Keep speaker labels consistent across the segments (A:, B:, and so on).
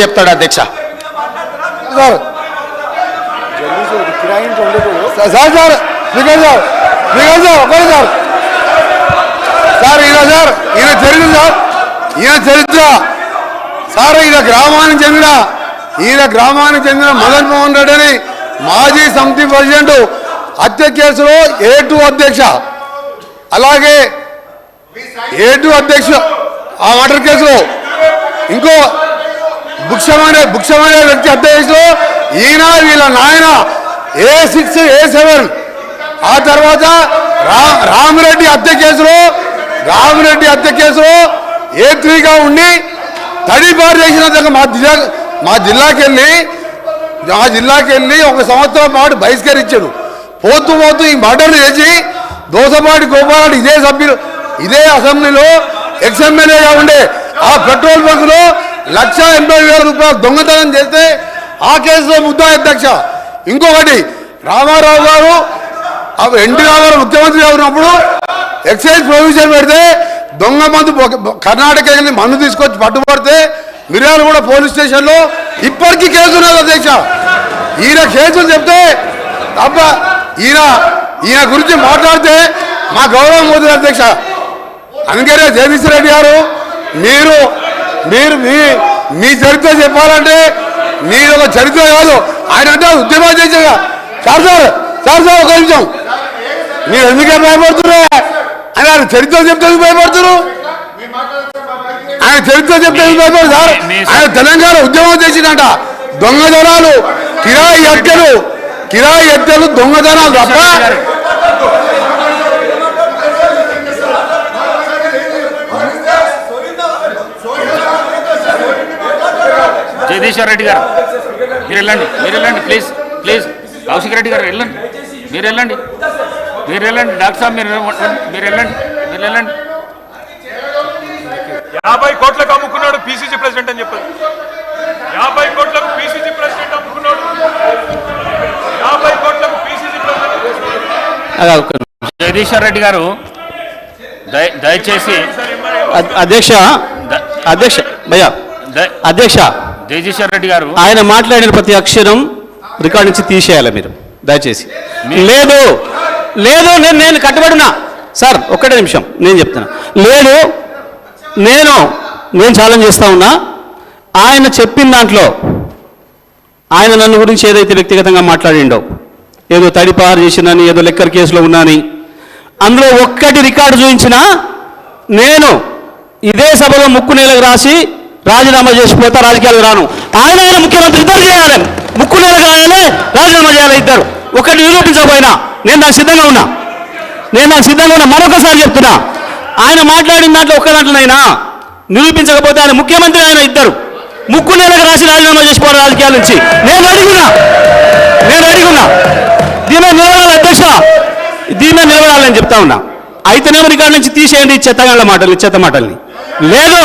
A: చెప్తాడు అధ్యక్ష.
B: ఈయన చరిత్ర సార్, ఈయన గ్రామానికి చెందిన మదన్ మోహన్ రెడ్డి అని మాజీ సమితి ప్రెసిడెంట్ హత్య కేసులో A2 అధ్యక్ష, అలాగే A2 అధ్యక్ష ఆ మర్డర్ కేసులో ఇంకో భుక్షమైన వ్యక్తి హత్య కేసులో ఈయన వీళ్ళ నాయన A6 A7, ఆ తర్వాత రామిరెడ్డి హత్య కేసులో A3గా ఉండి తడిపారు చేసిన మా జిల్లాకి వెళ్ళి 1 సంవత్సరం పాటు బహిష్కరించాడు. పోతూ ఈ మర్డర్ చేసి దోసపాటి గోపాల్ ఇదే అసెంబ్లీలో ఎక్స్ఎమ్మెల్యేగా ఉండే ఆ పెట్రోల్ బంకులో 1,80,000 రూపాయలు దొంగతనం చేస్తే ఆ కేసులో ముద్దాయి అధ్యక్ష. ఇంకొకటి రామారావు గారు ఎన్టీ రామారావు ముఖ్యమంత్రి ఉన్నప్పుడు ఎక్సైజ్ ప్రొవిజన్ పెడితే దొంగ మందు కర్ణాటక వెళ్ళి మందు తీసుకొచ్చి పట్టుబడితే మిర్యాల కూడా పోలీస్ స్టేషన్లో ఇప్పటికీ కేసు ఉన్నది అధ్యక్ష. ఈయన కేసులు చెప్తే తప్ప ఈయన గురించి మాట్లాడితే మా గౌరవం పోతుంది అధ్యక్ష. అందుకనే జగదీశ్వర్ రెడ్డి గారు మీరు మీ చరిత్ర చెప్పాలంటే మీరు ఒక చరిత్ర కాదు, ఆయన అంటే ఉద్యమం చేసేగా. సార్ ఒక నిమిషం, మీరు ఎందుకే భయపడుతున్నారు? ఆయన చరిత్ర చెప్తే భయపడుతున్నారు, ఆయన చరిత్ర చెప్తే భయపడరు సార్. ఆయన తెలంగాణ ఉద్యమం చేసిందంట. దొంగతనాలు, కిరాయి హత్యలు దొంగతనాలు తప్ప
C: జగదీశ్వర్ రెడ్డి గారు మీరు వెళ్ళండి ప్లీజ్ కౌశిక్ రెడ్డి గారు మీరు వెళ్ళండి డాక్టర్ సాబ్ మీరు వెళ్ళండి
D: 50 కోట్లకు అమ్ముకున్నాడు పిసిసి ప్రెసిడెంట్ అని చెప్పారు. 50 కోట్లకు పిసిసి ప్రెసిడెంట్ అమ్ముకున్నాడు. 50 కోట్లకు పిసిసి ప్రెసిడెంట్.
C: జగదీశ్వర్ రెడ్డి గారు దయచేసి
A: అధ్యక్ష
C: జగదీశ్వర్ రెడ్డి గారు
A: ఆయన మాట్లాడిన ప్రతి అక్షరం రికార్డు నుంచి తీసేయాలి మీరు దయచేసి. లేదు నేను కట్టుబడినా సార్, ఒక్కటే నిమిషం నేను చెప్తున్నా. లేదు నేను ఛాలెంజ్ చేస్తా ఉన్నా. ఆయన చెప్పిన దాంట్లో ఆయన నన్ను గురించి ఏదైతే వ్యక్తిగతంగా మాట్లాడిండో, ఏదో తడిపారు చేసినని, ఏదో లెక్కర్ కేసులో ఉన్నాని, అందులో ఒక్కటి రికార్డు చూపించినా నేను ఇదే సభలో ముక్కు నేలకు రాసి రాజీనామా చేసిపోతా, రాజకీయాలకు రాను. ఆయన ముఖ్యమంత్రి ఇద్దరు చేయాలని, ముక్కు నేలకు రాయాలి, రాజీనామా చేయాలి ఇద్దరు. ఒకటి నిరూపించకపోయినా నేను దానికి సిద్ధంగా ఉన్నా. మరొకసారి చెప్తున్నా, ఆయన మాట్లాడిన దాంట్లో ఒక్క దాంట్లోనైనా నిరూపించకపోతే ఆయన ముఖ్యమంత్రి, ఆయన ఇద్దరు ముక్కు నేలకు రాసి రాజీనామా చేసిపోవాలి రాజకీయాల నుంచి. నేను అడిగున్నా దీని నిలబడాలి అధ్యక్ష, దీని నిలబడాలని చెప్తా ఉన్నా. అయితేనేమో రికార్డు నుంచి తీసేయండి చెత్త మాటల్ని. లేదు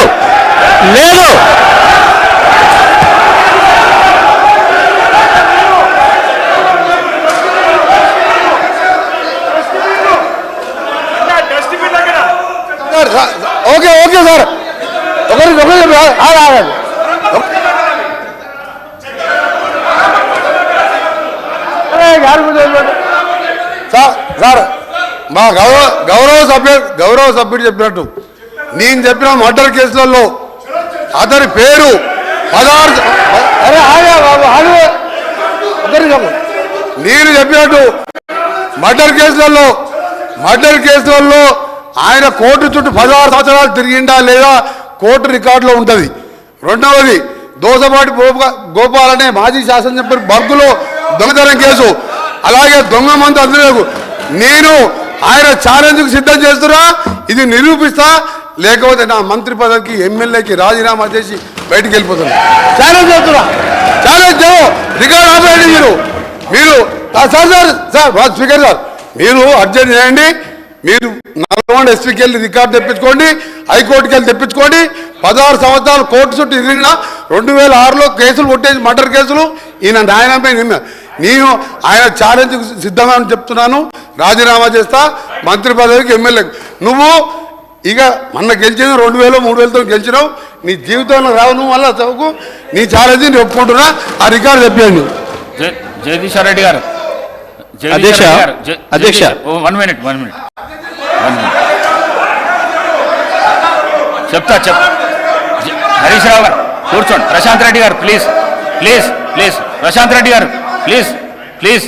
B: ఓకే సార్, సార్ మా గౌరవ సభ్యుడు చెప్పినట్టు నేను చెప్పిన మర్డర్ కేసులలో అతని పేరు 16 నేను చెప్పినట్టు మర్డర్ కేసులలో ఆయన కోర్టు చుట్టూ 16 సంవత్సరాలు తిరిగిండా లేదా కోర్టు రికార్డులో ఉంటుంది. రెండవది దోసపాటి గోపాల్ అనే మాజీ శాసనసభ్యుడు బగ్గులో దొంగతనం కేసు, అలాగే దొంగ మందు అందులో నేను ఆయన ఛాలెంజ్కు సిద్ధం చేస్తున్నా. ఇది నిరూపిస్తా, లేకపోతే నా మంత్రి పదవికి ఎమ్మెల్యేకి రాజీనామా చేసి బయటికి వెళ్ళిపోతున్నా. ఛాలెంజ్ చేస్తున్నా, రికార్డు ఆపేయండి మీరు సార్ స్పీకర్ సార్, మీరు అర్జెంట్ చేయండి. మీరు నల్గొండ ఎస్పీకి వెళ్ళి రికార్డు తెప్పించుకోండి, హైకోర్టుకి వెళ్ళి తెప్పించుకోండి. 16 సంవత్సరాలు కోర్టు చుట్టూ తిరిగిన 2006లో కేసులు కొట్టేసి మర్డర్ కేసులు ఈయన న్యాయమే. నేను ఆయన ఛాలెంజ్కు సిద్ధంగా చెప్తున్నాను, రాజీనామా చేస్తా మంత్రి పదవికి, ఎమ్మెల్యేకి. నువ్వు ఇక మొన్న గెలిచిన 2000 3000తో గెలిచినావు, నీ జీవితంలో రావు నువ్వు మళ్ళీ చదువుకు, నీ ఛాలెంజ్ నేను ఒప్పుకుంటున్నా, ఆ రికార్డు చెప్పాను.
C: జగదీశ్వర్ రెడ్డి గారు
A: అధ్యక్ష, అధ్యక్ష.
C: 1 మినిట్ చెప్తా హరీష్ రావు గారు కూర్చోండి. ప్రశాంత్ రెడ్డి గారు ప్లీజ్ ప్రశాంత్ రెడ్డి గారు ప్లీజ్